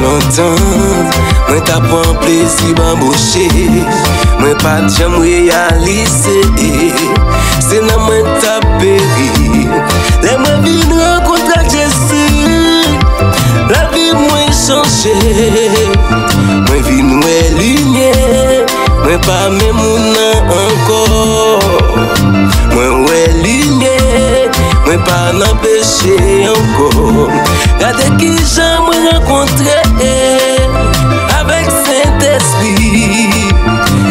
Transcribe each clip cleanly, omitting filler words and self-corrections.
longtemps. Moi t'as prend plaisir m'embaucher. Moi pas de jamais réaliser. C'est là moi t'as péri. Les moi vinn rencontrer Jésus. La vie moi changé. Moi vinn ouais lumière. Moi pas même mon encore. Moi ouais lumière. Moi pas n'empêcher encore. Regardez qui j'aime rencontrer avec Saint-Esprit.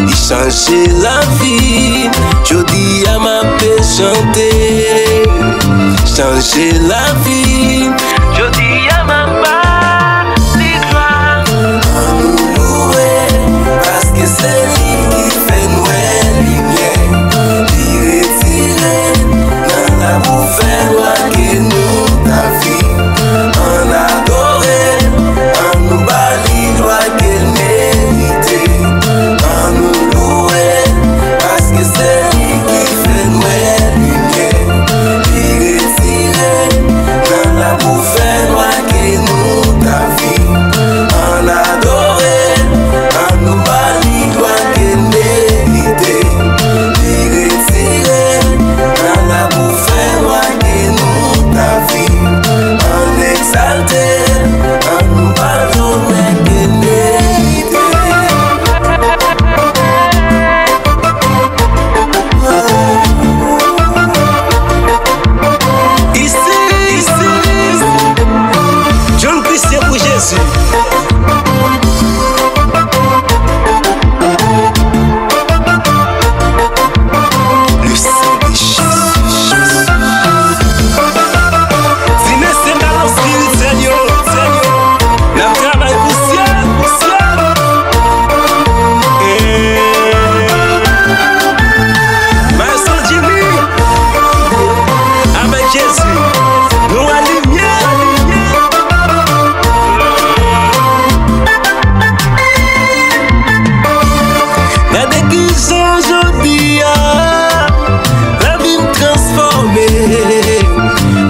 Il change la vie. Je dis à ma paix chanter. Changer la vie. Je dis à ma paix l'histoire. Nous louer parce que c'est lui qui fait Mwen lumière. Il retire dans la bouffe que nous ta vie. On adore, on nous bali droit qu'elle mérite. On nous loue parce que c'est lui qui fait Mwen lumière. Il retire dans la bouffe que nous ta vie. On adore, on nous bali droit qu'elle mérite. Il retire dans la bouffe que nous ta vie. On exalte, on nous pardonne qu'elle mérite. Ici, John Christian pour Jésus. Le sang de Jésus. Si n'est pas dans spirit, Seigneur, la travail pour ciel. Maestro Jimmy, avec Jésus, nous à limyè. Regardez qui sont aujourd'hui, la vie me transformée.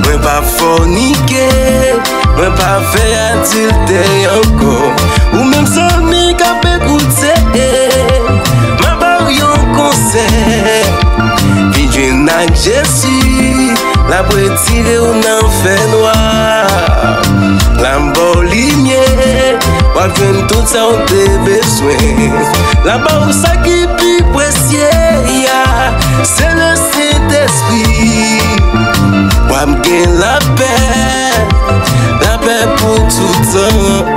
Moi pas forniquer, moi pas faire adultère encore. Ou même zanmi'm qui a écouté, ma barre en concert. Puis je n'ai Jésus, la retire ou n'en fait noir. L'ambo limyè, ou à tout ça on te besoin. Là-bas où ça qui plus précieux, c'est le Saint-Esprit. Ou à me la paix pour tout temps.